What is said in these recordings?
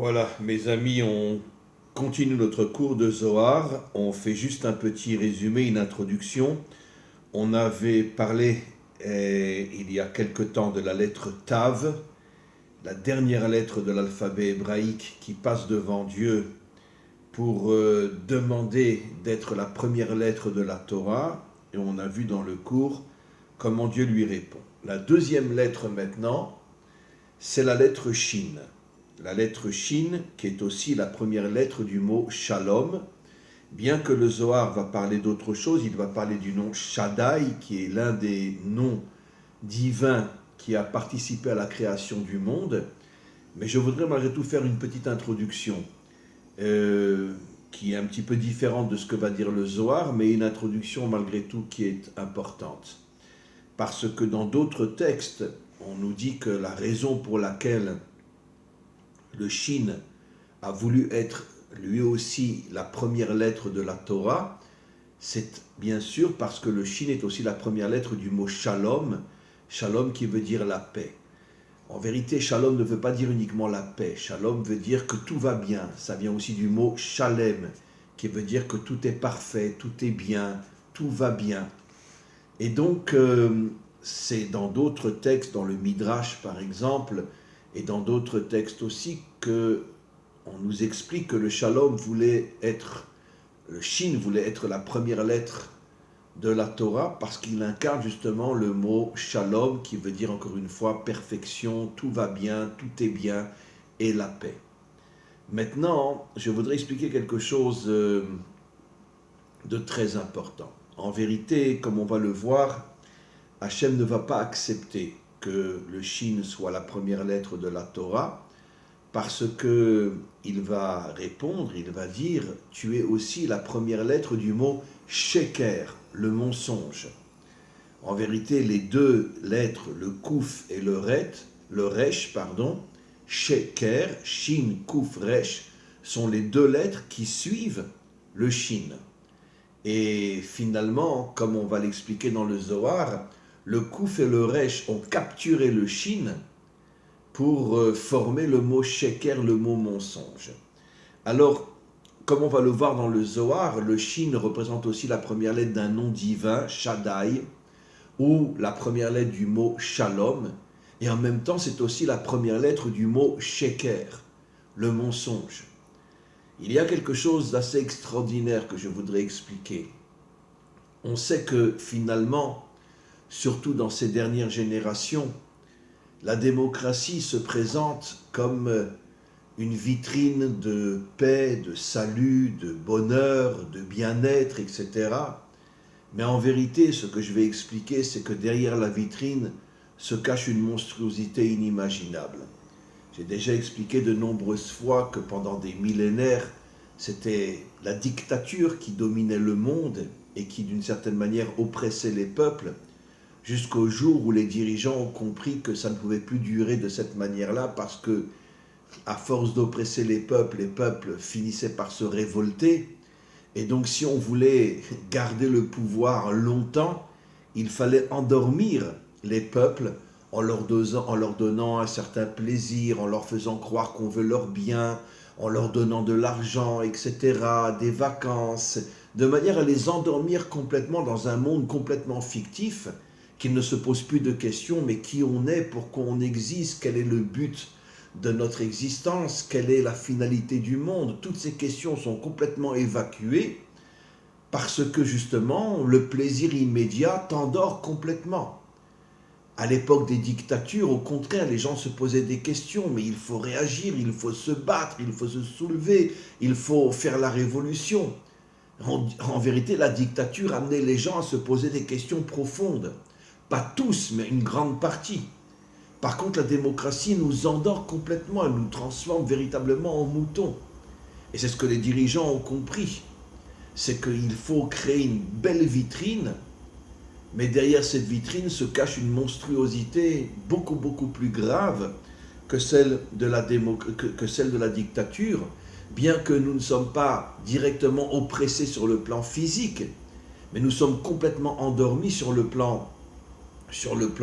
Voilà, mes amis, on continue notre cours de Zohar. On fait juste un petit résumé, une introduction. On avait parlé il y a quelque temps de la lettre Tav, la dernière lettre de l'alphabet hébraïque qui passe devant Dieu pour demander d'être la première lettre de la Torah. Et on a vu dans le cours comment Dieu lui répond. La deuxième lettre maintenant, c'est la lettre Shin. La lettre Shin, qui est aussi la première lettre du mot Shalom. Bien que le Zohar va parler d'autre chose, il va parler du nom Shaddai, qui est l'un des noms divins qui a participé à la création du monde. Mais je voudrais malgré tout faire une petite introduction qui est un petit peu différente de ce que va dire le Zohar, mais une introduction malgré tout qui est importante. Parce que dans d'autres textes, on nous dit que la raison pour laquelle le Shin a voulu être lui aussi la première lettre de la Torah, c'est bien sûr parce que le Shin est aussi la première lettre du mot Shalom, Shalom qui veut dire la paix. En vérité, Shalom ne veut pas dire uniquement la paix, Shalom veut dire que tout va bien, ça vient aussi du mot Shalem, qui veut dire que tout est parfait, tout est bien, tout va bien. Et donc, c'est dans d'autres textes, dans le Midrash par exemple, et dans d'autres textes aussi, que on nous explique que le Shalom voulait être, le Shin voulait être la première lettre de la Torah parce qu'il incarne justement le mot Shalom qui veut dire encore une fois perfection, tout va bien, tout est bien et la paix. Maintenant, je voudrais expliquer quelque chose de très important. En vérité, comme on va le voir, Hachem ne va pas accepter que le Shin soit la première lettre de la Torah, parce que il va répondre, il va dire, tu es aussi la première lettre du mot Sheker, le mensonge. En vérité, les deux lettres, le Kouf et le Resh, Sheker, Shin, Kouf, Resh, sont les deux lettres qui suivent le Shin. Et finalement, comme on va l'expliquer dans le Zohar, le Kouf et le Resh ont capturé le Shin pour former le mot Sheker, le mot mensonge. Alors, comme on va le voir dans le Zohar, le Shin représente aussi la première lettre d'un nom divin, Shaddai, ou la première lettre du mot Shalom, et en même temps c'est aussi la première lettre du mot Sheker, le mensonge. Il y a quelque chose d'assez extraordinaire que je voudrais expliquer. On sait que finalement, surtout dans ces dernières générations, la démocratie se présente comme une vitrine de paix, de salut, de bonheur, de bien-être, etc. Mais en vérité, ce que je vais expliquer, c'est que derrière la vitrine se cache une monstruosité inimaginable. J'ai déjà expliqué de nombreuses fois que pendant des millénaires, c'était la dictature qui dominait le monde et qui d'une certaine manière oppressait les peuples, jusqu'au jour où les dirigeants ont compris que ça ne pouvait plus durer de cette manière-là parce que, à force d'oppresser les peuples finissaient par se révolter. Et donc, si on voulait garder le pouvoir longtemps, il fallait endormir les peuples en leur donnant un certain plaisir, en leur faisant croire qu'on veut leur bien, en leur donnant de l'argent, etc., des vacances, de manière à les endormir complètement dans un monde complètement fictif, qu'ils ne se posent plus de questions, mais qui on est, pourquoi on existe, quel est le but de notre existence, quelle est la finalité du monde. Toutes ces questions sont complètement évacuées parce que justement le plaisir immédiat t'endort complètement. À l'époque des dictatures, au contraire, les gens se posaient des questions, mais il faut réagir, il faut se battre, il faut se soulever, il faut faire la révolution. En vérité, la dictature amenait les gens à se poser des questions profondes. Pas tous, mais une grande partie. Par contre, la démocratie nous endort complètement, elle nous transforme véritablement en moutons. Et c'est ce que les dirigeants ont compris. C'est qu'il faut créer une belle vitrine, mais derrière cette vitrine se cache une monstruosité beaucoup plus grave que celle de la dictature, bien que nous ne sommes pas directement oppressés sur le plan physique, mais nous sommes complètement endormis sur le plan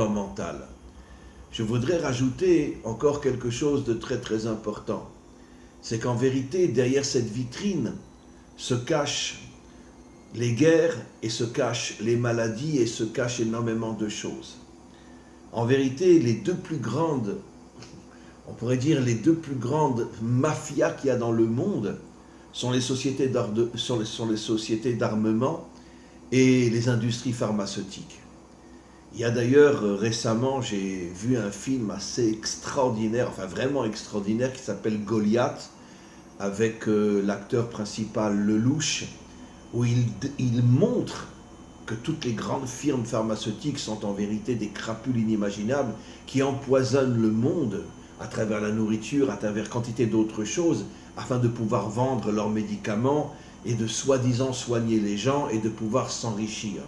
mental. Je voudrais rajouter encore quelque chose de très important. c'est qu'en vérité, derrière cette vitrine se cachent les guerres et se cachent les maladies et se cachent énormément de choses. En vérité, les deux plus grandes, on pourrait dire les deux plus grandes mafias qu'il y a dans le monde sont les sociétés d'armement et les industries pharmaceutiques. Il y a d'ailleurs récemment, j'ai vu un film assez extraordinaire, enfin vraiment extraordinaire, qui s'appelle Goliath, avec l'acteur principal Lelouch, où il montre que toutes les grandes firmes pharmaceutiques sont en vérité des crapules inimaginables qui empoisonnent le monde à travers la nourriture, à travers quantité d'autres choses, afin de pouvoir vendre leurs médicaments et de soi-disant soigner les gens et de pouvoir s'enrichir.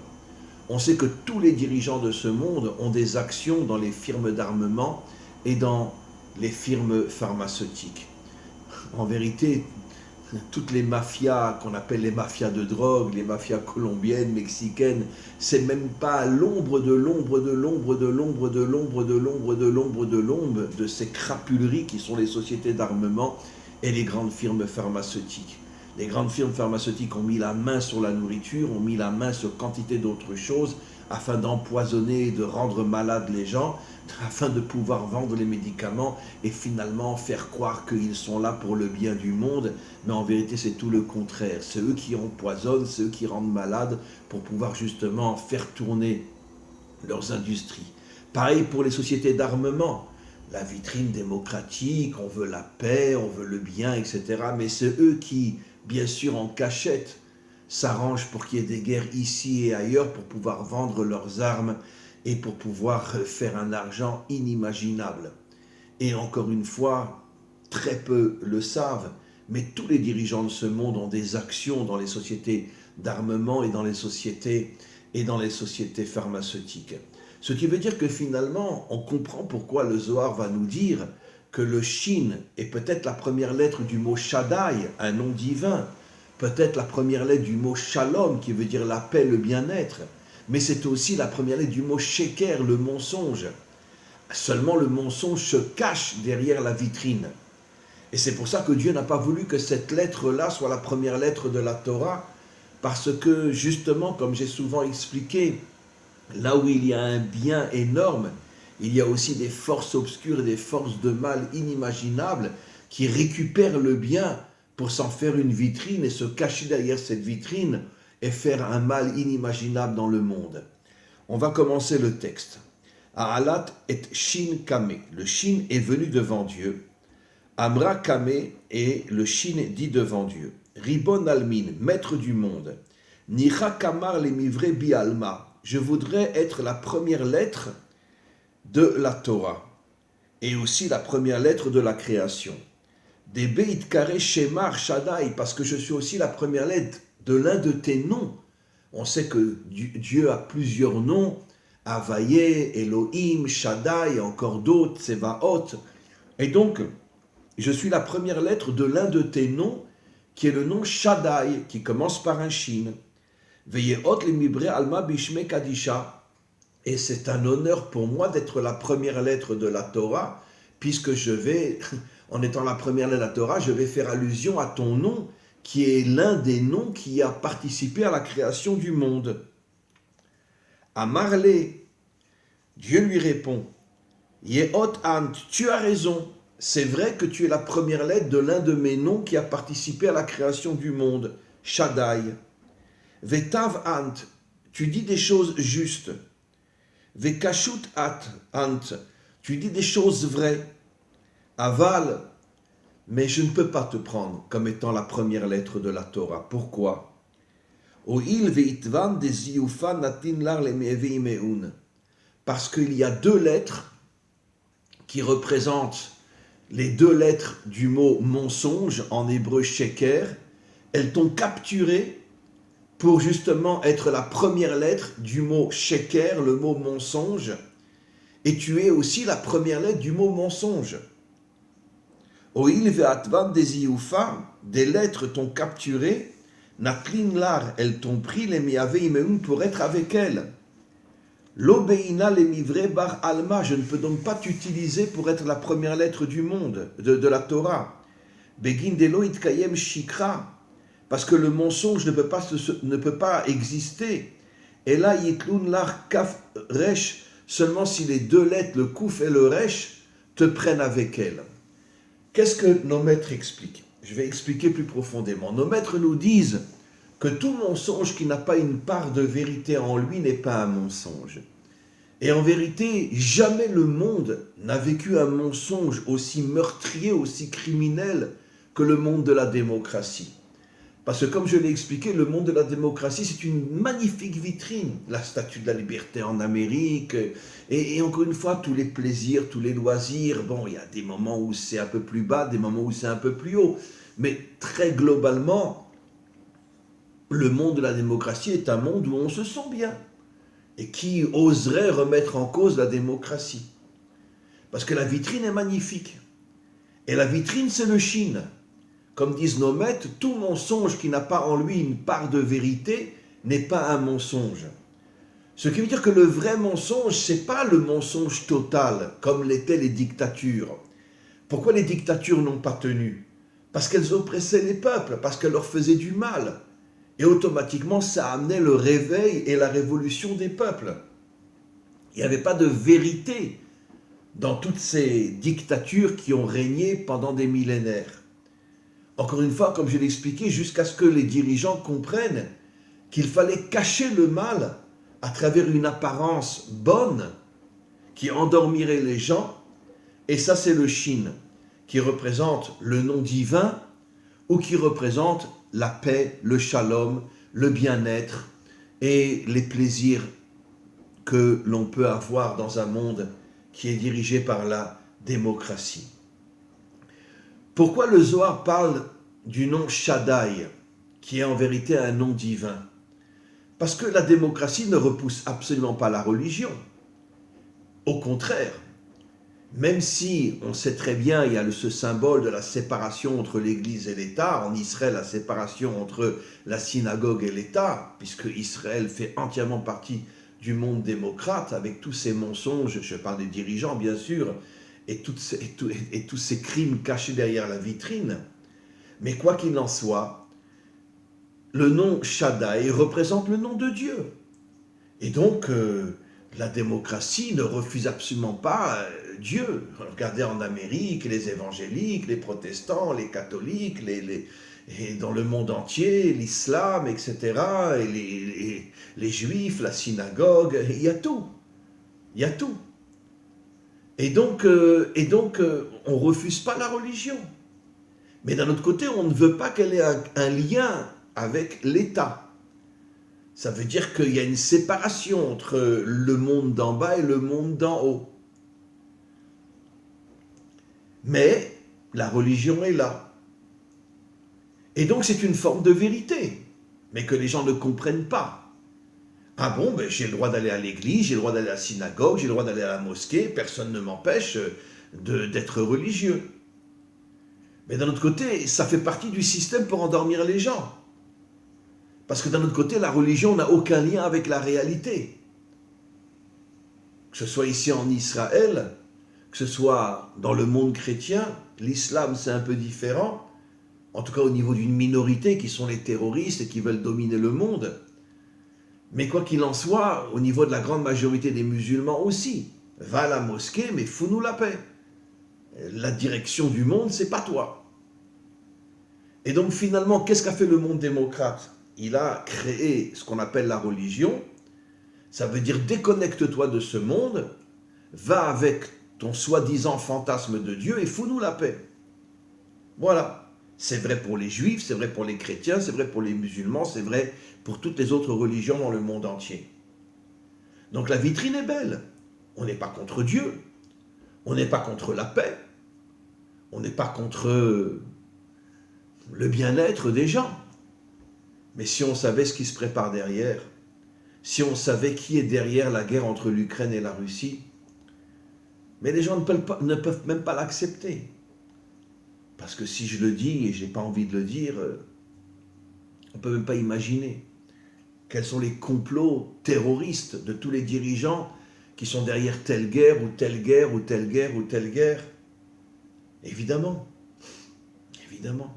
On sait que tous les dirigeants de ce monde ont des actions dans les firmes d'armement et dans les firmes pharmaceutiques. En vérité, toutes les mafias qu'on appelle les mafias de drogue, les mafias colombiennes, mexicaines, c'est même pas l'ombre de ces crapuleries qui sont les sociétés d'armement et les grandes firmes pharmaceutiques. Les grandes firmes pharmaceutiques ont mis la main sur la nourriture, ont mis la main sur quantité d'autres choses afin d'empoisonner et de rendre malades les gens, afin de pouvoir vendre les médicaments et finalement faire croire qu'ils sont là pour le bien du monde. Mais en vérité, c'est tout le contraire. C'est eux qui empoisonnent, c'est eux qui rendent malades pour pouvoir justement faire tourner leurs industries. Pareil pour les sociétés d'armement. La vitrine démocratique, on veut la paix, on veut le bien, etc. Mais c'est eux qui, bien sûr en cachette, s'arrangent pour qu'il y ait des guerres ici et ailleurs pour pouvoir vendre leurs armes et pour pouvoir faire un argent inimaginable. Et encore une fois, très peu le savent, mais tous les dirigeants de ce monde ont des actions dans les sociétés d'armement et dans les sociétés pharmaceutiques. Ce qui veut dire que finalement, on comprend pourquoi le Zohar va nous dire que le Shin est peut-être la première lettre du mot Shaddai, un nom divin, peut-être la première lettre du mot Shalom, qui veut dire la paix, le bien-être, mais c'est aussi la première lettre du mot Sheker, le mensonge. Seulement le mensonge se cache derrière la vitrine. Et c'est pour ça que Dieu n'a pas voulu que cette lettre-là soit la première lettre de la Torah, parce que justement, comme j'ai souvent expliqué, là où il y a un bien énorme, il y a aussi des forces obscures et des forces de mal inimaginables qui récupèrent le bien pour s'en faire une vitrine et se cacher derrière cette vitrine et faire un mal inimaginable dans le monde. On va commencer le texte. Aalat et Shin Kame. Le Shin est venu devant Dieu. Amra Kame et le Shin dit devant Dieu. Ribon Almin, maître du monde. Nicha Kamar le Mivre Bi Alma. Je voudrais être la première lettre de la Torah et aussi la première lettre de la création. Des Beit Kare Shemar Shaddai, parce que je suis aussi la première lettre de l'un de tes noms. On sait que Dieu a plusieurs noms, Havaye, Elohim, Shaddai, et encore d'autres, Tsevaot. Et donc, je suis la première lettre de l'un de tes noms, qui est le nom Shaddai, qui commence par un Shin. Veyehot le Mibre Alma Bishme Kadisha. Et c'est un honneur pour moi d'être la première lettre de la Torah, puisque je vais, en étant la première lettre de la Torah, je vais faire allusion à ton nom, qui est l'un des noms qui a participé à la création du monde. À Marley, Dieu lui répond, Yehot Ant, tu as raison, c'est vrai que tu es la première lettre de l'un de mes noms qui a participé à la création du monde, Shaddai. Vetav Ant, tu dis des choses justes. Vekashut Ant, tu dis des choses vraies. Aval, mais je ne peux pas te prendre comme étant la première lettre de la Torah. Pourquoi? Parce qu'il y a deux lettres qui représentent les deux lettres du mot mensonge, en hébreu sheker. Elles t'ont capturé pour justement être la première lettre du mot sheker, le mot mensonge, et tu es aussi la première lettre du mot mensonge. Oil ve'atvan des ioufa, des lettres t'ont capturé, natlin lar, elles t'ont pris les miave imeun pour être avec elles. L'obéina les mivre bar alma, je ne peux donc pas t'utiliser pour être la première lettre du monde, de la Torah. Begin delo itkayem shikra, parce que le mensonge ne peut pas exister. Et là, yitlun lar kaf resh, seulement si les deux lettres, le kouf et le resh, te prennent avec elles. Qu'est-ce que nos maîtres expliquent? Je vais expliquer plus profondément. Nos maîtres nous disent que tout mensonge qui n'a pas une part de vérité en lui n'est pas un mensonge. Et en vérité, jamais le monde n'a vécu un mensonge aussi meurtrier, aussi criminel que le monde de la démocratie. Parce que comme je l'ai expliqué, le monde de la démocratie, c'est une magnifique vitrine. La statue de la liberté en Amérique, et encore une fois, tous les plaisirs, tous les loisirs. Bon, il y a des moments où c'est un peu plus bas, des moments où c'est un peu plus haut. Mais très globalement, le monde de la démocratie est un monde où on se sent bien. Et qui oserait remettre en cause la démocratie? Parce que la vitrine est magnifique. Et la vitrine, c'est le Chine. Comme disent nos maîtres, tout mensonge qui n'a pas en lui une part de vérité n'est pas un mensonge. Ce qui veut dire que le vrai mensonge, c'est pas le mensonge total, comme l'étaient les dictatures. Pourquoi les dictatures n'ont pas tenu? Parce qu'elles oppressaient les peuples, parce qu'elles leur faisaient du mal. Et automatiquement, ça amenait le réveil et la révolution des peuples. Il n'y avait pas de vérité dans toutes ces dictatures qui ont régné pendant des millénaires. Encore une fois, comme je l'ai expliqué, jusqu'à ce que les dirigeants comprennent qu'il fallait cacher le mal à travers une apparence bonne qui endormirait les gens. Et ça, c'est le Chine, qui représente le nom divin ou qui représente la paix, le shalom, le bien-être et les plaisirs que l'on peut avoir dans un monde qui est dirigé par la démocratie. Pourquoi le Zohar parle du nom Shaddai, qui est en vérité un nom divin? Parce que la démocratie ne repousse absolument pas la religion. Au contraire, même si on sait très bien, il y a ce symbole de la séparation entre l'Église et l'État, en Israël, la séparation entre la synagogue et l'État, puisque Israël fait entièrement partie du monde démocrate, avec tous ces mensonges, je parle des dirigeants bien sûr, et tous ces crimes cachés derrière la vitrine. Mais quoi qu'il en soit, le nom Shaddai représente le nom de Dieu. Et donc, la démocratie ne refuse absolument pas Dieu. Regardez en Amérique, les évangéliques, les protestants, les catholiques, et dans le monde entier, l'islam, etc., et les juifs, la synagogue, il y a tout. Il y a tout. Et donc, on ne refuse pas la religion. Mais d'un autre côté, on ne veut pas qu'elle ait un lien avec l'État. Ça veut dire qu'il y a une séparation entre le monde d'en bas et le monde d'en haut. Mais la religion est là. Et donc c'est une forme de vérité, mais que les gens ne comprennent pas. Ah bon, ben j'ai le droit d'aller à l'église, j'ai le droit d'aller à la synagogue, j'ai le droit d'aller à la mosquée, personne ne m'empêche d'être religieux. Mais d'un autre côté, ça fait partie du système pour endormir les gens. Parce que d'un autre côté, la religion n'a aucun lien avec la réalité. Que ce soit ici en Israël, que ce soit dans le monde chrétien, l'islam c'est un peu différent, en tout cas au niveau d'une minorité qui sont les terroristes et qui veulent dominer le monde. Mais quoi qu'il en soit, au niveau de la grande majorité des musulmans aussi, va à la mosquée, mais fous-nous la paix. La direction du monde, c'est pas toi. Et donc finalement, qu'est-ce qu'a fait le monde démocrate? Il a créé ce qu'on appelle la religion. Ça veut dire déconnecte-toi de ce monde, va avec ton soi-disant fantasme de Dieu et fous-nous la paix. Voilà. C'est vrai pour les juifs, c'est vrai pour les chrétiens, c'est vrai pour les musulmans, c'est vrai pour toutes les autres religions dans le monde entier. Donc la vitrine est belle. On n'est pas contre Dieu, on n'est pas contre la paix, on n'est pas contre le bien-être des gens. Mais si on savait ce qui se prépare derrière, si on savait qui est derrière la guerre entre l'Ukraine et la Russie, mais les gens ne peuvent même pas l'accepter. Parce que si je le dis et je n'ai pas envie de le dire, on ne peut même pas imaginer quels sont les complots terroristes de tous les dirigeants qui sont derrière telle guerre ou telle guerre ou telle guerre ou telle guerre. Évidemment. Évidemment.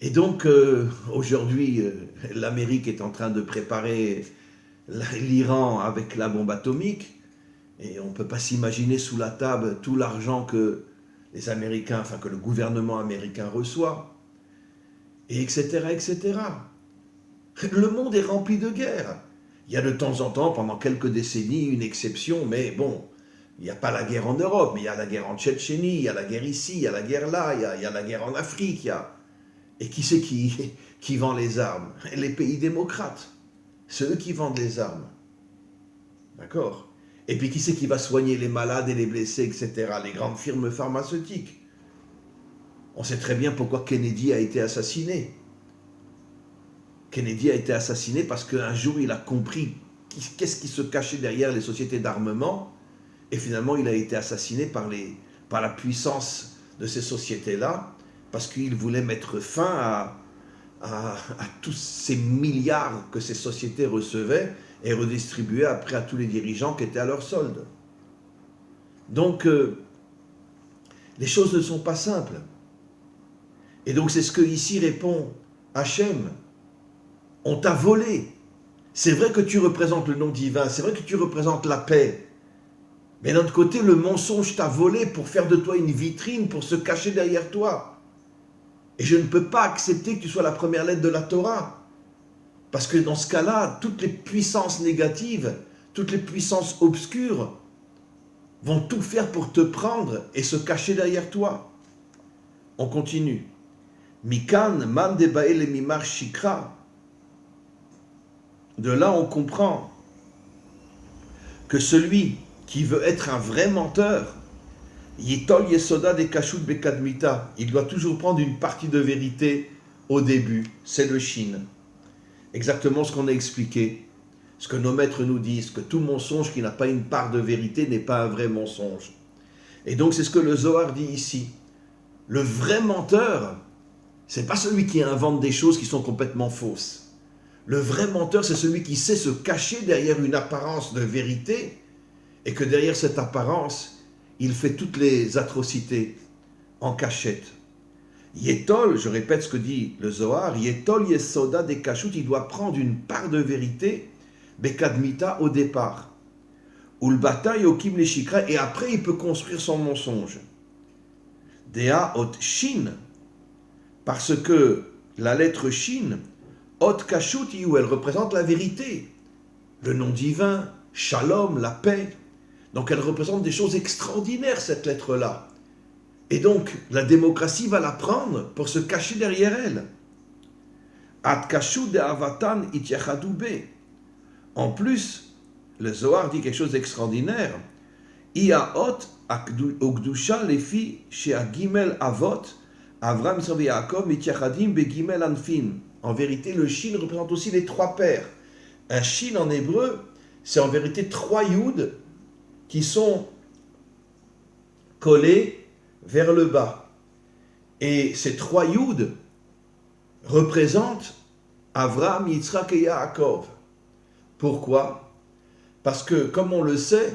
Et donc, aujourd'hui, l'Amérique est en train de préparer l'Iran avec la bombe atomique, et on ne peut pas s'imaginer sous la table tout l'argent que les Américains, enfin que le gouvernement américain reçoit, et etc., etc. Le monde est rempli de guerres. Il y a de temps en temps, pendant quelques décennies, une exception, mais bon, il n'y a pas la guerre en Europe, mais il y a la guerre en Tchétchénie, il y a la guerre ici, il y a la guerre là, il y a la guerre en Afrique, Et qui c'est qui vend les armes? Les pays démocrates. C'est eux qui vendent les armes. D'accord? Et puis qui c'est qui va soigner les malades et les blessés, etc. Les grandes firmes pharmaceutiques. On sait très bien pourquoi Kennedy a été assassiné. Kennedy a été assassiné parce qu'un jour il a compris qu'est-ce qui se cachait derrière les sociétés d'armement, et finalement il a été assassiné par la puissance de ces sociétés-là, parce qu'il voulait mettre fin à tous ces milliards que ces sociétés recevaient et redistribuaient après à tous les dirigeants qui étaient à leur solde. Donc, les choses ne sont pas simples. Et donc, c'est ce que ici répond Hachem. On t'a volé. C'est vrai que tu représentes le nom divin, c'est vrai que tu représentes la paix. Mais d'un autre côté, le mensonge t'a volé pour faire de toi une vitrine, pour se cacher derrière toi. Et je ne peux pas accepter que tu sois la première lettre de la Torah. Parce que dans ce cas-là, toutes les puissances négatives, toutes les puissances obscures vont tout faire pour te prendre et se cacher derrière toi. On continue. Mikan man debael mimar shikra. De là, on comprend que celui qui veut être un vrai menteur, Yitol Yesoda de Kashut Bekadmita, il doit toujours prendre une partie de vérité au début, c'est le Shin. Exactement ce qu'on a expliqué, ce que nos maîtres nous disent, que tout mensonge qui n'a pas une part de vérité n'est pas un vrai mensonge. Et donc c'est ce que le Zohar dit ici. Le vrai menteur, c'est pas celui qui invente des choses qui sont complètement fausses. Le vrai menteur, c'est celui qui sait se cacher derrière une apparence de vérité, et que derrière cette apparence, il fait toutes les atrocités en cachette. Yetol, je répète ce que dit le Zohar, Yetol Yesoda de Kashut, il doit prendre une part de vérité, Bekadmita au départ. Ulbata Yokim le Shikra, et après il peut construire son mensonge. Dea Ot Shin, parce que la lettre Shin, Ot Kashut, où elle représente la vérité, le nom divin, Shalom, la paix. Donc elle représente des choses extraordinaires, cette lettre-là. Et donc, la démocratie va la prendre pour se cacher derrière elle. Ad kashu de avatan ityachadube. En plus, le Zohar dit quelque chose d'extraordinaire. Iaot ogdusha lefi sheagimel avot Avram Yitzchak Yaakov ityachadim begimel anfin. En vérité, le shin représente aussi les trois pères. Un shin en hébreu, c'est en vérité trois yud qui sont collés vers le bas. Et ces trois yud représentent Avram, Yitzhak et Yaakov. Pourquoi? Parce que, comme on le sait,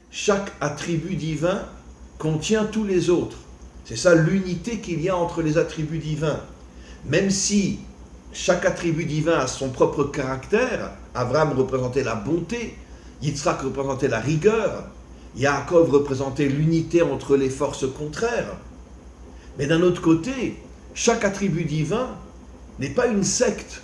chaque attribut divin contient tous les autres. C'est ça l'unité qu'il y a entre les attributs divins. Même si chaque attribut divin a son propre caractère, Avram représentait la bonté, Yitzhak représentait la rigueur, Yaakov représentait l'unité entre les forces contraires. Mais d'un autre côté, chaque attribut divin n'est pas une secte.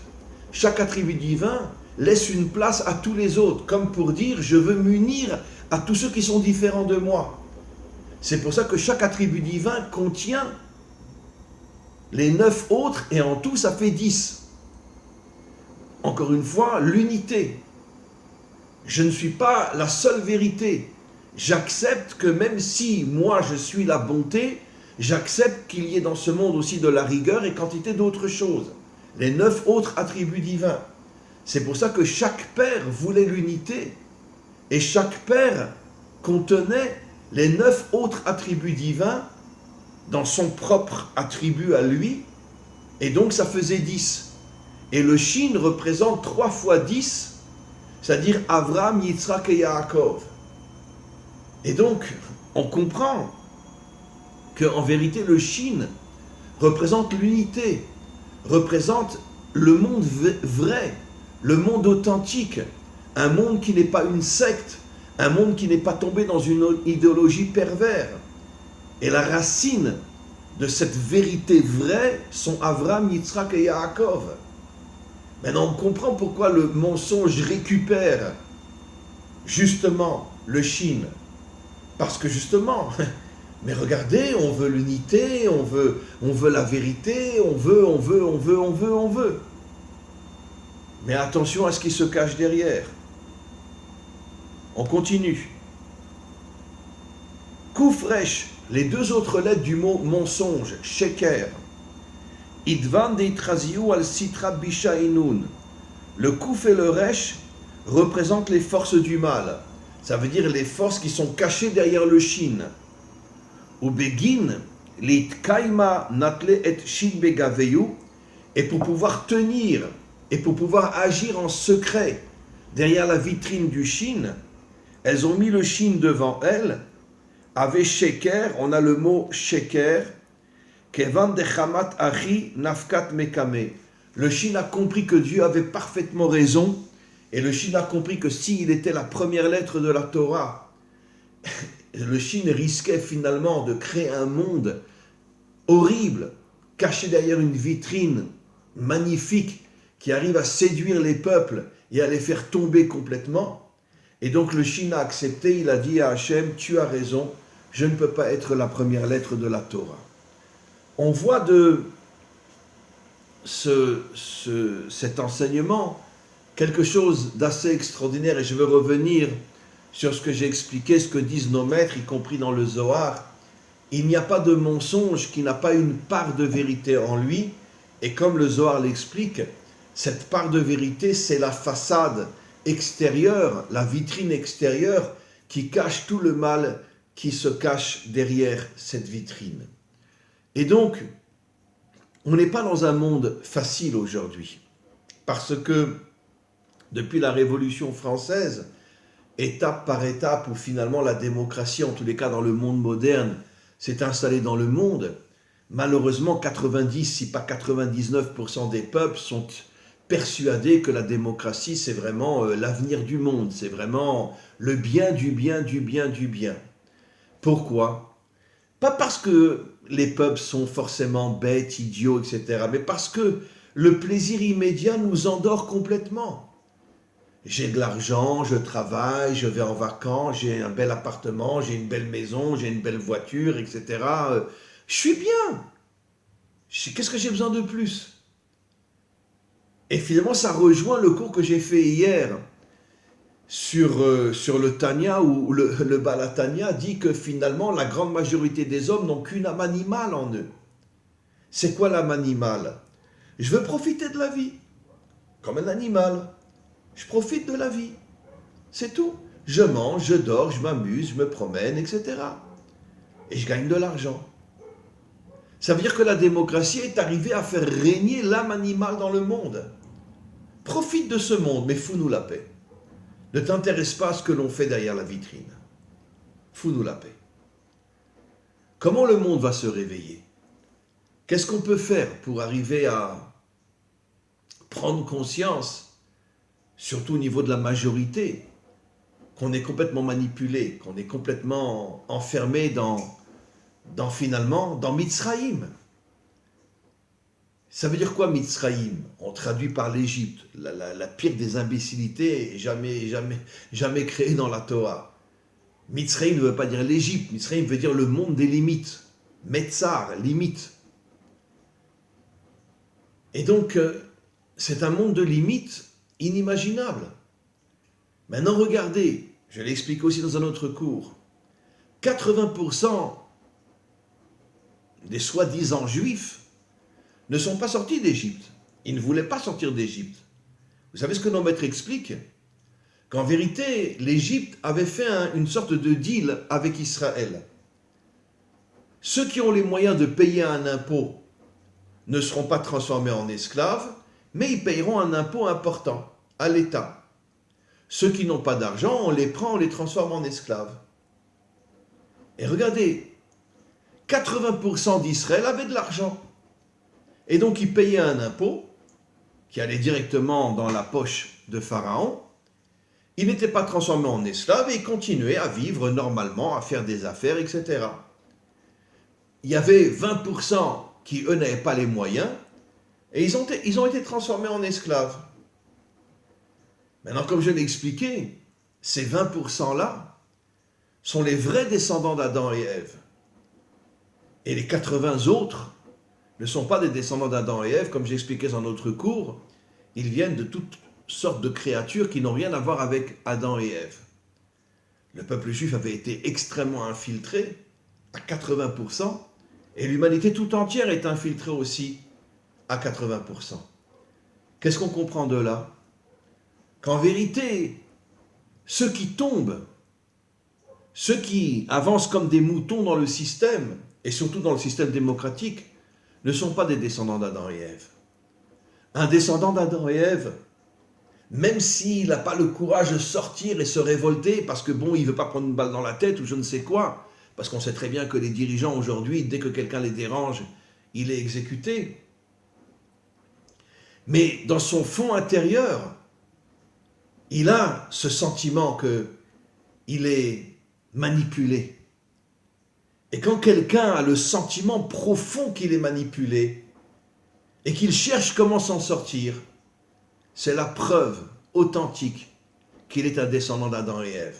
Chaque attribut divin laisse une place à tous les autres, comme pour dire « je veux m'unir à tous ceux qui sont différents de moi ». C'est pour ça que chaque attribut divin contient les 9 autres, et en tout ça fait 10. Encore une fois, l'unité. Je ne suis pas la seule vérité. J'accepte que même si moi je suis la bonté, j'accepte qu'il y ait dans ce monde aussi de la rigueur et quantité d'autres choses. Les 9 autres attributs divins. C'est pour ça que chaque père voulait l'unité, et chaque père contenait les 9 autres attributs divins dans son propre attribut à lui, et donc ça faisait 10. Et le Shin représente 3 fois 10, c'est-à-dire Avram, Yitzhak et Yaakov. Et donc, on comprend qu'en vérité le Shin représente l'unité, représente le monde vrai, le monde authentique, un monde qui n'est pas une secte, un monde qui n'est pas tombé dans une idéologie perverse. Et la racine de cette vérité vraie sont Avram, Yitzhak et Yaakov. Maintenant, on comprend pourquoi le mensonge récupère justement le Shin. Parce que justement, mais regardez, on veut l'unité, on veut la vérité, on veut. Mais attention à ce qui se cache derrière. On continue. Koufresh, les deux autres lettres du mot mensonge, sheker. Idvan deitraziou al sitra bisha inun. Le kouf et le resh représentent les forces du mal. Ça veut dire les forces qui sont cachées derrière le shin. Ou begin, l'itkaima natle et shin begaveyu. Et pour pouvoir tenir, et pour pouvoir agir en secret derrière la vitrine du shin, elles ont mis le shin devant elles. Avec sheker, on a le mot sheker. Kevan dechamat achi nafkat mekame. Le Shin a compris que Dieu avait parfaitement raison, et le Shin a compris que s'il était la première lettre de la Torah, le Shin risquait finalement de créer un monde horrible, caché derrière une vitrine magnifique, qui arrive à séduire les peuples et à les faire tomber complètement. Et donc le Shin a accepté, il a dit à Hachem, tu as raison, je ne peux pas être la première lettre de la Torah. On voit de cet enseignement quelque chose d'assez extraordinaire, et je veux revenir sur ce que j'ai expliqué, ce que disent nos maîtres, y compris dans le Zohar. Il n'y a pas de mensonge qui n'a pas une part de vérité en lui, et comme le Zohar l'explique, cette part de vérité, c'est la façade extérieure, la vitrine extérieure qui cache tout le mal qui se cache derrière cette vitrine. Et donc, on n'est pas dans un monde facile aujourd'hui, parce que depuis la Révolution française, étape par étape, où finalement la démocratie, en tous les cas dans le monde moderne, s'est installée dans le monde, malheureusement 90, si pas 99% des peuples sont persuadés que la démocratie, c'est vraiment l'avenir du monde, c'est vraiment le bien du bien du bien du bien. Pourquoi ? Pas parce que les peuples sont forcément bêtes, idiots, etc., mais parce que le plaisir immédiat nous endort complètement. J'ai de l'argent, je travaille, je vais en vacances, j'ai un bel appartement, j'ai une belle maison, j'ai une belle voiture, etc. Je suis bien. Qu'est-ce que j'ai besoin de plus ? Et finalement, ça rejoint le cours que j'ai fait hier sur le Tanya, où le Balatanya dit que finalement, la grande majorité des hommes n'ont qu'une âme animale en eux. C'est quoi l'âme animale ? Je veux profiter de la vie, comme un animal. Je profite de la vie. C'est tout. Je mange, je dors, je m'amuse, je me promène, etc. Et je gagne de l'argent. Ça veut dire que la démocratie est arrivée à faire régner l'âme animale dans le monde. Profite de ce monde, mais fous-nous la paix. Ne t'intéresse pas à ce que l'on fait derrière la vitrine. Fous-nous la paix. Comment le monde va se réveiller ? Qu'est-ce qu'on peut faire pour arriver à prendre conscience, surtout au niveau de la majorité, qu'on est complètement manipulé, qu'on est complètement enfermé dans Mitzraïm. Ça veut dire quoi Mitzraïm ? On traduit par l'Égypte, la pire des imbécilités jamais créée dans la Torah. Mitzraïm ne veut pas dire l'Égypte, Mitzraïm veut dire le monde des limites. Metzar, limite. Et donc, c'est un monde de limites inimaginable. Maintenant, regardez, je l'explique aussi dans un autre cours, 80% des soi-disant juifs ne sont pas sortis d'Égypte. Ils ne voulaient pas sortir d'Égypte. Vous savez ce que nos maîtres expliquent ? Qu'en vérité, l'Égypte avait fait une sorte de deal avec Israël. Ceux qui ont les moyens de payer un impôt ne seront pas transformés en esclaves, mais ils paieront un impôt important à l'État. Ceux qui n'ont pas d'argent, on les prend, on les transforme en esclaves. Et regardez, 80% d'Israël avait de l'argent. Et donc ils payaient un impôt qui allait directement dans la poche de Pharaon. Ils n'étaient pas transformés en esclaves et ils continuaient à vivre normalement, à faire des affaires, etc. Il y avait 20% qui, eux, n'avaient pas les moyens et ils ont été transformés en esclaves. Maintenant, comme je l'ai expliqué, ces 20%-là sont les vrais descendants d'Adam et Ève. Et les 80 autres ne sont pas des descendants d'Adam et Ève, comme j'expliquais dans notre cours, ils viennent de toutes sortes de créatures qui n'ont rien à voir avec Adam et Ève. Le peuple juif avait été extrêmement infiltré, à 80%, et l'humanité tout entière est infiltrée aussi à 80%. Qu'est-ce qu'on comprend de là? Qu'en vérité, ceux qui tombent, ceux qui avancent comme des moutons dans le système, et surtout dans le système démocratique, ne sont pas des descendants d'Adam et Ève. Un descendant d'Adam et Ève, même s'il n'a pas le courage de sortir et se révolter, parce que bon, il ne veut pas prendre une balle dans la tête ou je ne sais quoi, parce qu'on sait très bien que les dirigeants aujourd'hui, dès que quelqu'un les dérange, il est exécuté. Mais dans son fond intérieur, il a ce sentiment qu'il est manipulé. Et quand quelqu'un a le sentiment profond qu'il est manipulé et qu'il cherche comment s'en sortir, c'est la preuve authentique qu'il est un descendant d'Adam et Ève.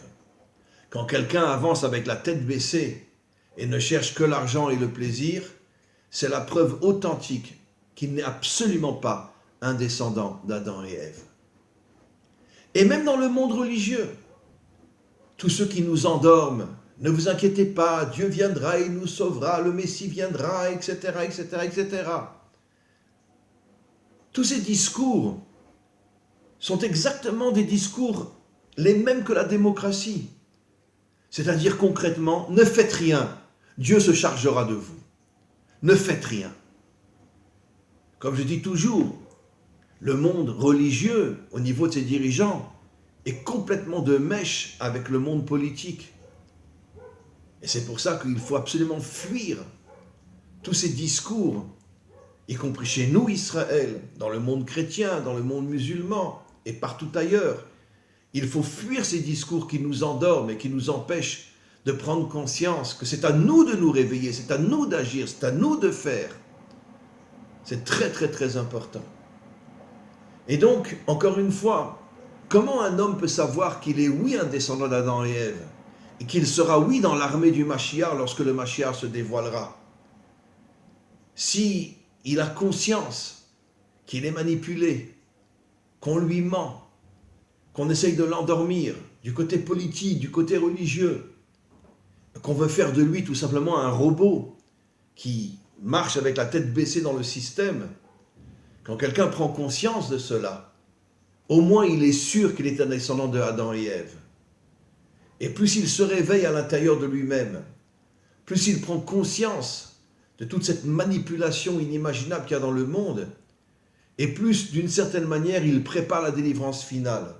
Quand quelqu'un avance avec la tête baissée et ne cherche que l'argent et le plaisir, c'est la preuve authentique qu'il n'est absolument pas un descendant d'Adam et Ève. Et même dans le monde religieux, tous ceux qui nous endorment, ne vous inquiétez pas, Dieu viendra, il nous sauvera, le Messie viendra, etc., etc., etc. Tous ces discours sont exactement des discours les mêmes que la démocratie. C'est-à-dire concrètement, ne faites rien, Dieu se chargera de vous. Ne faites rien. Comme je dis toujours, le monde religieux, au niveau de ses dirigeants, est complètement de mèche avec le monde politique. Et c'est pour ça qu'il faut absolument fuir tous ces discours, y compris chez nous, Israël, dans le monde chrétien, dans le monde musulman et partout ailleurs. Il faut fuir ces discours qui nous endorment et qui nous empêchent de prendre conscience que c'est à nous de nous réveiller, c'est à nous d'agir, c'est à nous de faire. C'est très très très important. Et donc, encore une fois, comment un homme peut savoir qu'il est oui un descendant d'Adam et Ève et qu'il sera oui dans l'armée du Mashiach lorsque le Mashiach se dévoilera? Si il a conscience qu'il est manipulé, qu'on lui ment, qu'on essaye de l'endormir du côté politique, du côté religieux, qu'on veut faire de lui tout simplement un robot qui marche avec la tête baissée dans le système, quand quelqu'un prend conscience de cela, au moins il est sûr qu'il est un descendant de Adam et Ève. Et plus il se réveille à l'intérieur de lui-même, plus il prend conscience de toute cette manipulation inimaginable qu'il y a dans le monde, et plus d'une certaine manière il prépare la délivrance finale.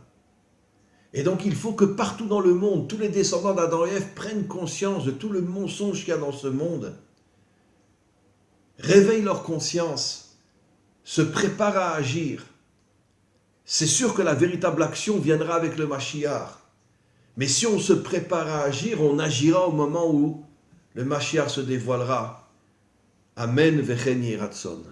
Et donc il faut que partout dans le monde, tous les descendants d'Adam et Ève prennent conscience de tout le mensonge qu'il y a dans ce monde, réveillent leur conscience, se préparent à agir. C'est sûr que la véritable action viendra avec le Mashiach. Mais si on se prépare à agir, on agira au moment où le Mashiach se dévoilera. Amen vechen yiratzon.